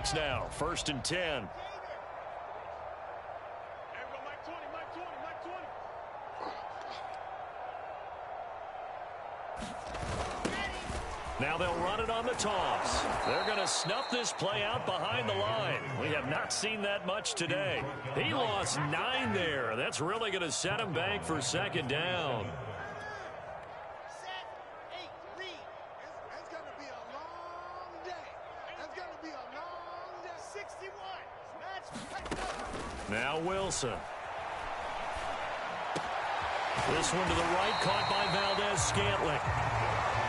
6 now. 1st and 10. Now they'll run it on the toss. They're going to snuff this play out behind the line. We have not seen that much today. He lost 9 there. That's really going to set him back for 2nd down. It's going to be a long day. It's going to be a long day. 61. Now Wilson. This one to the right, caught by Valdez-Scantling.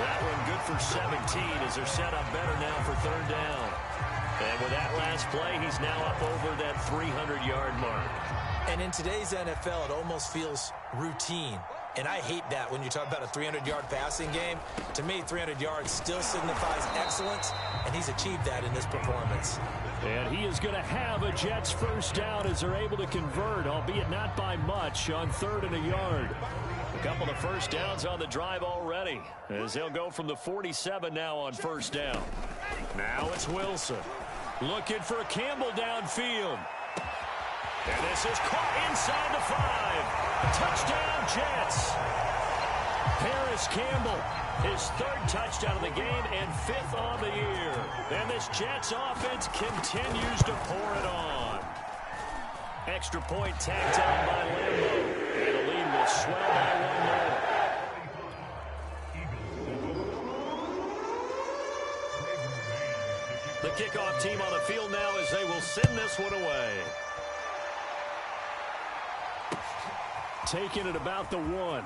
That one good for 17 as they're set up better now for 3rd down. And with that last play, he's now up over that 300-yard mark. And in today's NFL, it almost feels routine. And I hate that when you talk about a 300-yard passing game. To me, 300 yards still signifies excellence, and he's achieved that in this performance. And he is going to have a Jets 1st down as they're able to convert, albeit not by much, on 3rd and a yard. A couple of 1st downs on the drive already, as they'll go from the 47 now on 1st down. Now it's Wilson looking for Campbell downfield. And this is caught inside the 5. Touchdown, Jets. Paris Campbell, his 3rd touchdown of the game and 5th on the year. And this Jets offense continues to pour it on. Extra point tagged on by Lambeau. And the lead will swell by 1 more. The kickoff team on the field now as they will send this one away. Taking it about the 1.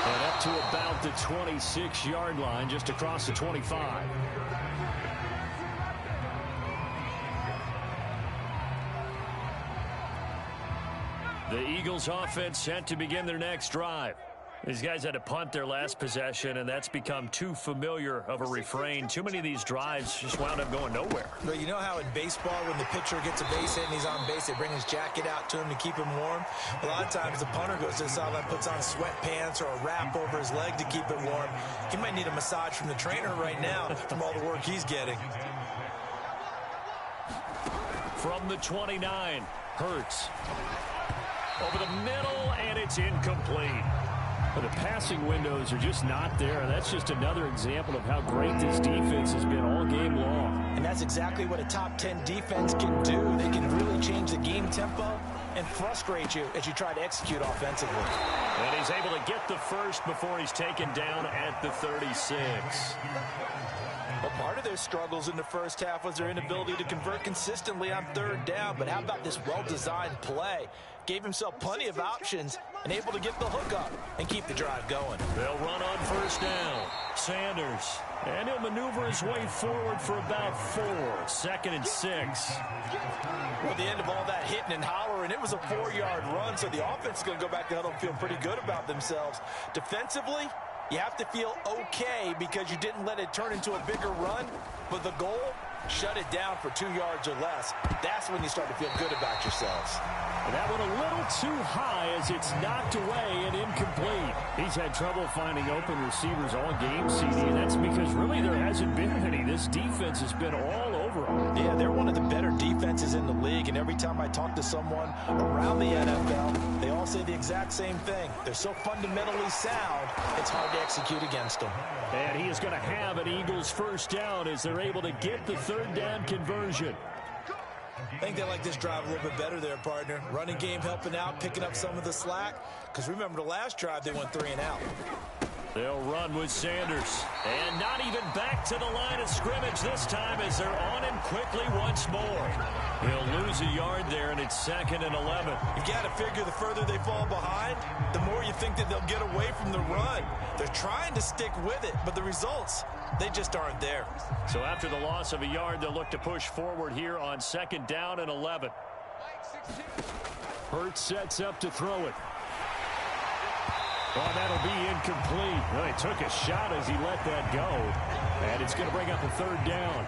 And up to about the 26-yard line, just across the 25. The Eagles offense set to begin their next drive. These guys had to punt their last possession, and that's become too familiar of a refrain. Too many of these drives just wound up going nowhere. But you know how in baseball, when the pitcher gets a base hit and he's on base, they bring his jacket out to him to keep him warm? A lot of times the punter goes to the sideline, puts on sweatpants or a wrap over his leg to keep it warm. He might need a massage from the trainer right now from all the work he's getting. From the 29, Hurts. Over the middle, and it's incomplete. But the passing windows are just not there. That's just another example of how great this defense has been all game long. And that's exactly what a top 10 defense can do. They can really change the game tempo and frustrate you as you try to execute offensively. And he's able to get the 1st before he's taken down at the 36. Well, part of their struggles in the 1st half was their inability to convert consistently on 3rd down. But how about this well-designed play? Gave himself plenty of options and able to get the hook up and keep the drive going. They'll run on 1st down. Sanders. And he'll maneuver his way forward for about 4. 2nd and 6. At the end of all that hitting and hollering, it was a 4-yard run, so the offense is going to go back to huddle and feel pretty good about themselves. Defensively, you have to feel okay because you didn't let it turn into a bigger run, but the goal, shut it down for 2 yards or less. That's when you start to feel good about yourselves. And that one a little too high as it's knocked away and incomplete. He's had trouble finding open receivers all game, CD, and that's because really there hasn't been any. This defense has been all over them. Yeah, they're one of the better defenses in the league, and every time I talk to someone around the NFL, they all say the exact same thing. They're so fundamentally sound, it's hard to execute against them. And he is going to have an Eagles 1st down as they're able to get the 3rd down conversion. I think they like this drive a little bit better there, partner. Running game helping out, picking up some of the slack. Because remember the last drive, they went 3 and out. They'll run with Sanders. And not even back to the line of scrimmage this time as they're on him quickly once more. He'll lose a yard there, and it's 2nd and 11. You got to figure the further they fall behind, the more you think that they'll get away from the run. They're trying to stick with it, but the results, they just aren't there. So after the loss of a yard, they'll look to push forward here on 2nd down and 11. Hurts sets up to throw it. Oh, that'll be incomplete. Well, he took a shot as he let that go. And it's going to bring up a 3rd down.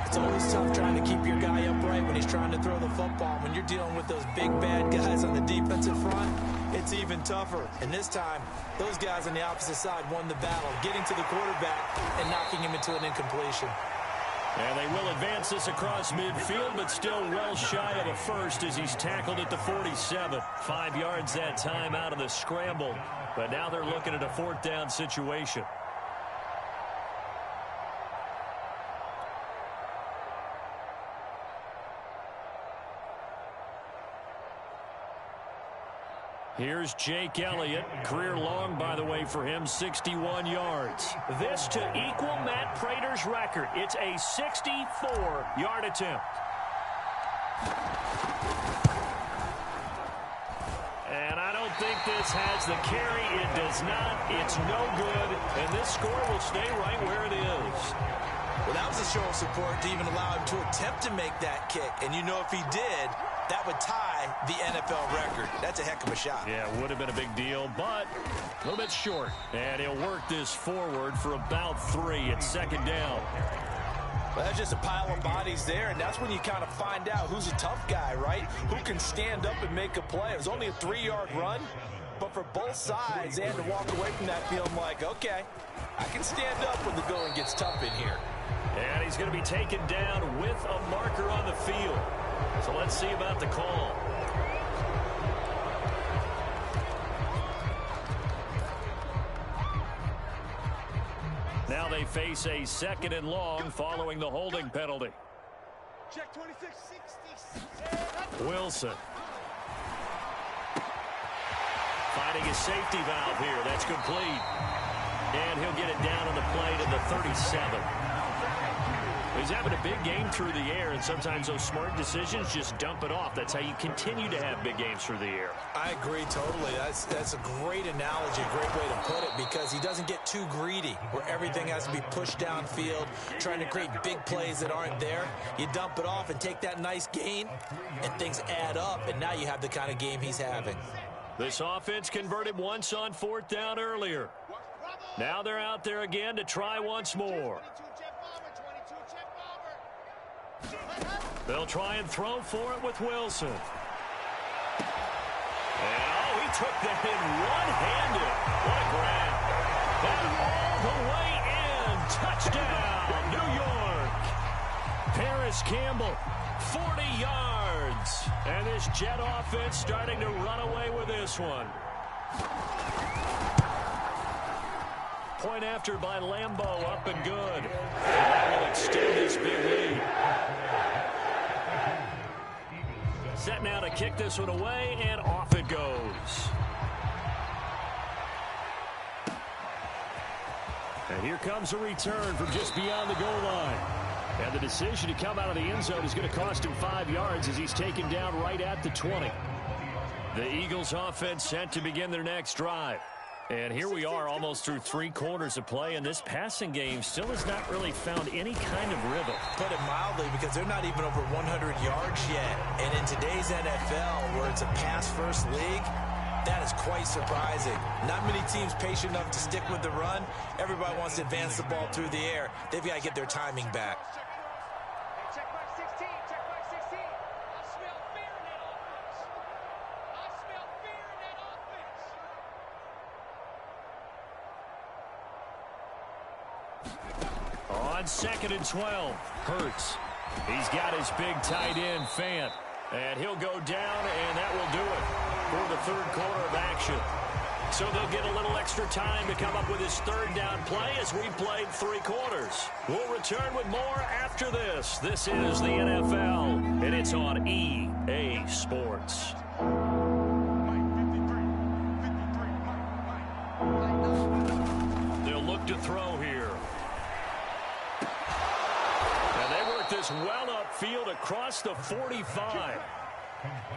It's always tough trying to keep your guy upright when he's trying to throw the football. When you're dealing with those big, bad guys on the defensive front, it's even tougher. And this time, those guys on the opposite side won the battle, getting to the quarterback and knocking him into an incompletion. And they will advance this across midfield, but still well shy of a first as he's tackled at the 47. 5 yards that time out of the scramble. But now they're looking at a 4th down situation. Here's Jake Elliott. Career long, by the way, for him, 61 yards. This to equal Matt Prater's record. It's a 64-yard attempt. And I don't think this has the carry. It does not. It's no good. And this score will stay right where it is. Well, that was a show of support to even allow him to attempt to make that kick. And you know if he did, that would tie the NFL record. That's a heck of a shot. Yeah, it would have been a big deal, but a little bit short. And he'll work this forward for about 3 at 2nd down. Well, that's just a pile of bodies there, and that's when you kind of find out who's a tough guy, right? Who can stand up and make a play. It was only a 3-yard run, but for both sides, they had to walk away from that feeling like, okay, I can stand up when the going gets tough in here. And he's going to be taken down with a marker on the field. So let's see about the call. Now they face a 2nd and long following the holding penalty. Check 26, 66. Wilson. Finding his safety valve here. That's complete. And he'll get it down on the play to the 37. He's having a big game through the air, and sometimes those smart decisions just dump it off. That's how you continue to have big games through the air. I agree totally. That's a great analogy, a great way to put it, because he doesn't get too greedy where everything has to be pushed downfield, trying to create big plays that aren't there. You dump it off and take that nice gain, and things add up, and now you have the kind of game he's having. This offense converted once on 4th down earlier. Now they're out there again to try once more. They'll try and throw for it with Wilson. And, oh, he took that in one-handed. What a grab. And all the way in. Touchdown, New York. Paris Campbell, 40 yards. And this Jet offense starting to run away with this one. Point after by Lambeau, up and good. That will extend this big lead. Set now to kick this one away, and off it goes. And here comes a return from just beyond the goal line. And the decision to come out of the end zone is going to cost him 5 yards as he's taken down right at the 20. The Eagles offense set to begin their next drive. And here we are almost through 3 quarters of play, and this passing game still has not really found any kind of rhythm. Put it mildly, because they're not even over 100 yards yet. And in today's NFL, where it's a pass-first league, that is quite surprising. Not many teams patient enough to stick with the run. Everybody wants to advance the ball through the air. They've got to get their timing back. Check back 16, check back 16. I smell fear in that offense. I smell fear in that offense. On 2nd and 12, Hurts. He's got his big tight end, Fant. And he'll go down, and that will do it for the 3rd quarter of action. So they'll get a little extra time to come up with his 3rd down play as we've played 3 quarters. We'll return with more after this. This is the NFL, and it's on EA Sports. They'll look to throw here. And they work this well upfield across the 45.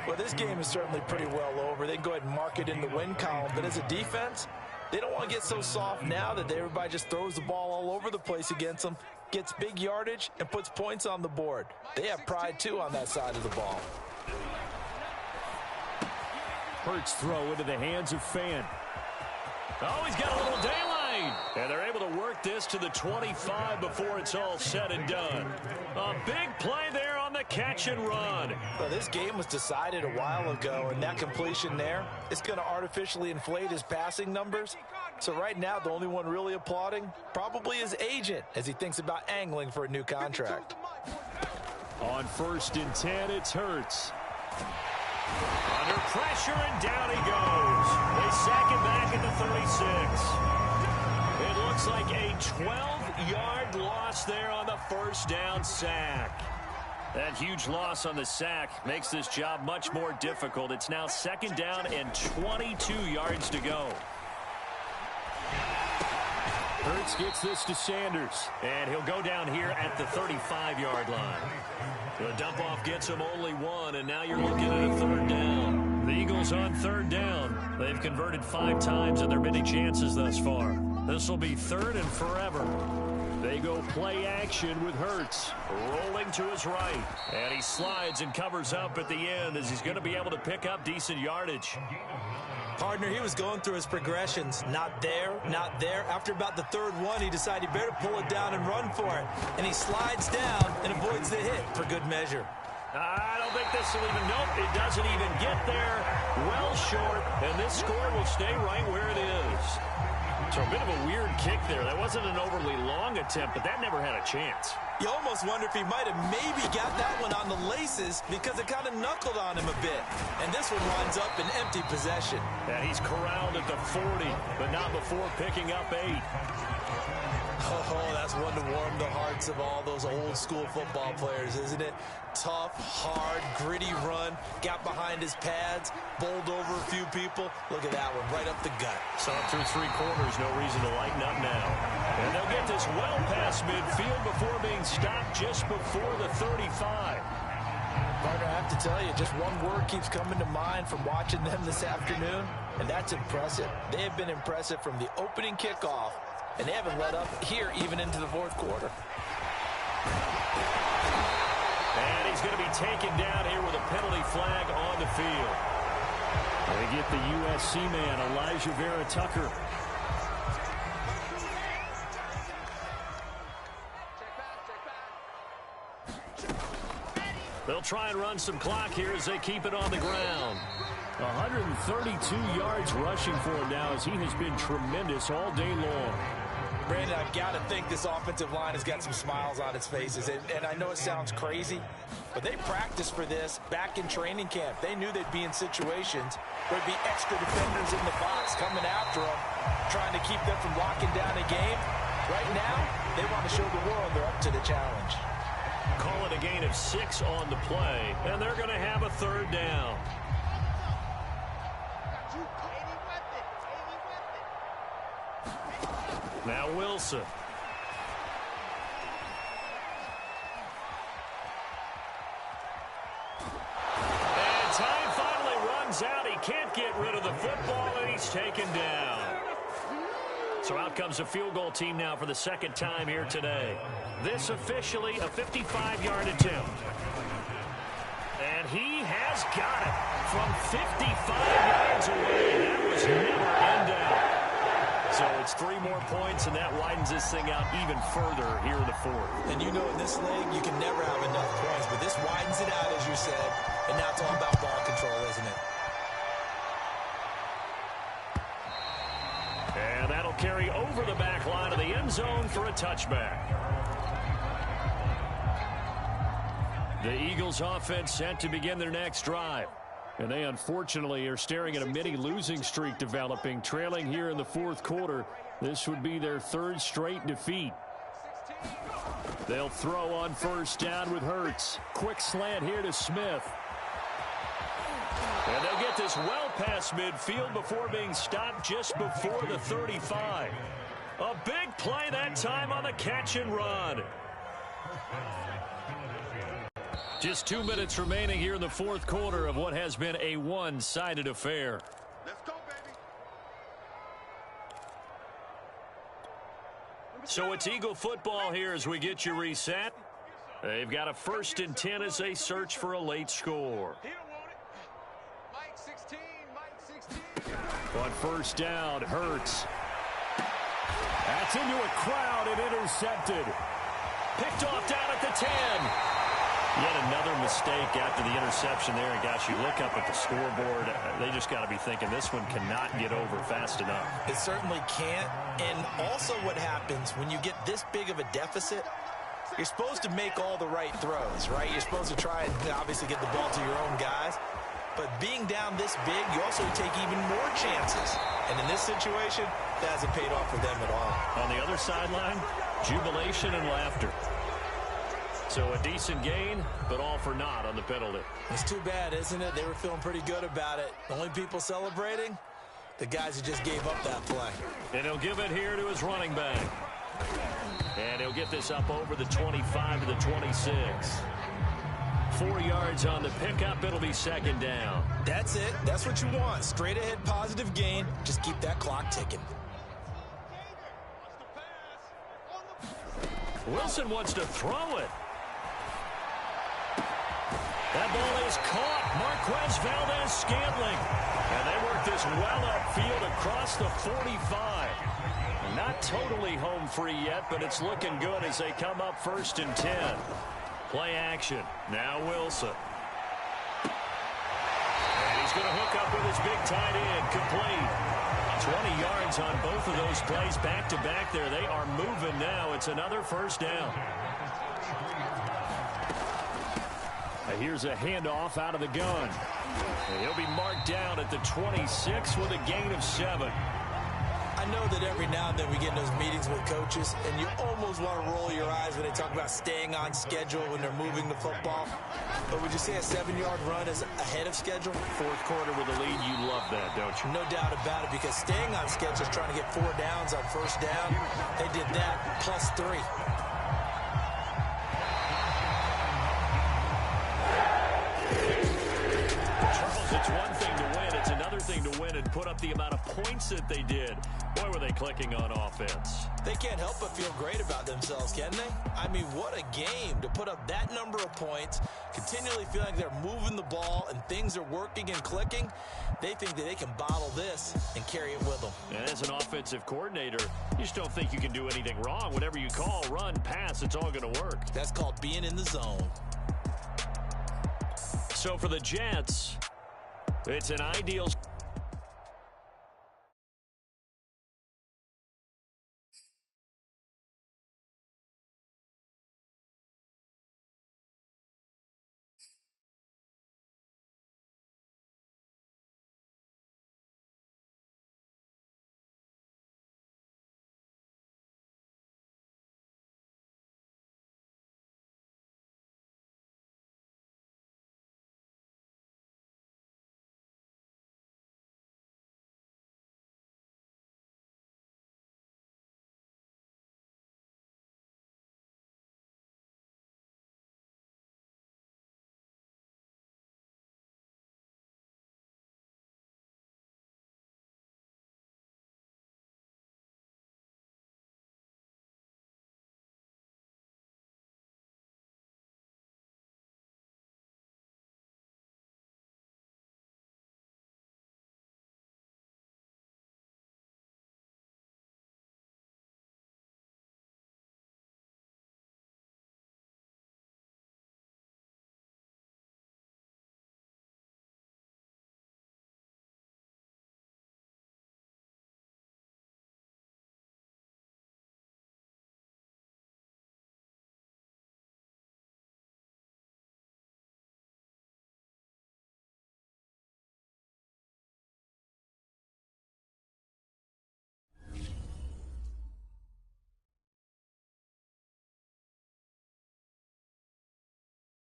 Well, this game is certainly pretty well over. They can go ahead and mark it in the win column. But as a defense, they don't want to get so soft now that everybody just throws the ball all over the place against them, gets big yardage, and puts points on the board. They have pride, too, on that side of the ball. Hurts throw into the hands of Fant. Oh, he's got a little daylight. And they're able to work this to the 25 before it's all said and done. A big play there on the the catch and run. Well, this game was decided a while ago, and that completion there is going to artificially inflate his passing numbers. So right now, the only one really applauding probably his agent as he thinks about angling for a new contract. On 1st and 10, it's Hurts. Under pressure, and down he goes. They sack him back at the 36. It looks like a 12-yard loss there on the first down sack. That huge loss on the sack makes this job much more difficult. It's now 2nd down and 22 yards to go. Hurts gets this to Sanders, and he'll go down here at the 35-yard line. The dump-off gets him only 1, and now you're looking at a 3rd down. The Eagles on 3rd down. They've converted 5 times in their many chances thus far. This will be 3rd and forever. They go play action with Hurts, rolling to his right. And he slides and covers up at the end as he's going to be able to pick up decent yardage. Partner, he was going through his progressions. Not there, not there. After about the 3rd one, he decided he better pull it down and run for it. And he slides down and avoids the hit for good measure. I don't think this will even, nope, it doesn't even get there. Well short, and this score will stay right where it is. So a bit of a weird kick there. That wasn't an overly long attempt, but that never had a chance. You almost wonder if he might have maybe got that one on the laces because it kind of knuckled on him a bit. And this one winds up in empty possession. And he's corralled at the 40, but not before picking up 8. Oh, that's one to warm the hearts of all those old school football players, isn't it? Tough, hard, gritty run, got behind his pads, bowled over a few people. Look at that one, right up the gut. Saw it through 3 quarters, no reason to lighten up now. And they'll get this well past midfield before being stopped just before the 35. Partner, I have to tell you, just one word keeps coming to mind from watching them this afternoon, and that's impressive. They have been impressive from the opening kickoff, and they haven't let up here even into the 4th quarter. And he's going to be taken down here with a penalty flag on the field. They get the USC man, Elijah Vera Tucker. They'll try and run some clock here as they keep it on the ground. 132 yards rushing for him now as he has been tremendous all day long. Brandon, I've got to think this offensive line has got some smiles on its faces. And I know it sounds crazy, but they practiced for this back in training camp. They knew they'd be in situations where there'd be extra defenders in the box coming after them, trying to keep them from locking down a game. Right now, they want to show the world they're up to the challenge. Call it a gain of 6 on the play, and they're going to have a 3rd down. Now Wilson. And time finally runs out. He can't get rid of the football, and he's taken down. So out comes a field goal team now for the 2nd time here today. This officially a 55-yard attempt. And he has got it from 55 yards away. That was never in doubt. So it's 3 more points, and that widens this thing out even further here in the 4th. And you know in this league, you can never have enough points, but this widens it out, as you said, and now it's all about ball control, isn't it? And that'll carry over the back line of the end zone for a touchback. The Eagles offense set to begin their next drive. And they unfortunately are staring at a mini losing streak developing, trailing here in the 4th quarter. This would be their 3rd straight defeat. They'll throw on 1st down with Hurts. Quick slant here to Smith. And they'll get this well past midfield before being stopped just before the 35. A big play that time on the catch and run. Just 2 minutes remaining here in the 4th quarter of what has been a one-sided affair. Let's go, baby. So it's Eagle football here as we get you reset. They've got a 1st and 10 as they search for a late score. He don't want it. Mike 16, Mike 16. On 1st down, Hurts. That's into a crowd and intercepted. Picked off down at the 10. Yet another mistake after the interception there. And, gosh, you look up at the scoreboard. They just got to be thinking this one cannot get over fast enough. It certainly can't. And also what happens when you get this big of a deficit, you're supposed to make all the right throws, right? You're supposed to try and obviously get the ball to your own guys. But being down this big, you also take even more chances. And in this situation, that hasn't paid off for them at all. On the other sideline, jubilation and laughter. So a decent gain, but all for naught on the penalty. It's too bad, isn't it? They were feeling pretty good about it. The only people celebrating, the guys who just gave up that play. And he'll give it here to his running back. And he'll get this up over the 25 to the 26. 4 yards on the pickup. It'll be second down. That's it. That's what you want. Straight ahead positive gain. Just keep that clock ticking. Wilson wants to throw it. That ball is caught. Marquez Valdez-Scantling. And they work this well upfield across the 45. Not totally home free yet, but it's looking good as they come up 1st and 10. Play action. Now Wilson. And he's going to hook up with his big tight end. Complete. 20 yards on both of those plays back-to-back there. They are moving now. It's another first down. Here's a handoff out of the gun. And he'll be marked down at the 26 with a gain of 7. I know that every now and then we get in those meetings with coaches, and you almost want to roll your eyes when they talk about staying on schedule when they're moving the football. But would you say a 7-yard run is ahead of schedule? Fourth quarter with a lead, you love that, don't you? No doubt about it, because staying on schedule is trying to get 4 downs on first down. They did that plus 3. Charles, it's one thing to win. It's another thing to win and put up the amount of points that they did. Boy, were they clicking on offense. They can't help but feel great about themselves, can they? I mean, what a game to put up that number of points, continually feel like they're moving the ball and things are working and clicking. They think that they can bottle this and carry it with them. And as an offensive coordinator, you just don't think you can do anything wrong. Whatever you call, run, pass, it's all going to work. That's called being in the zone. So for the Jets, it's an ideal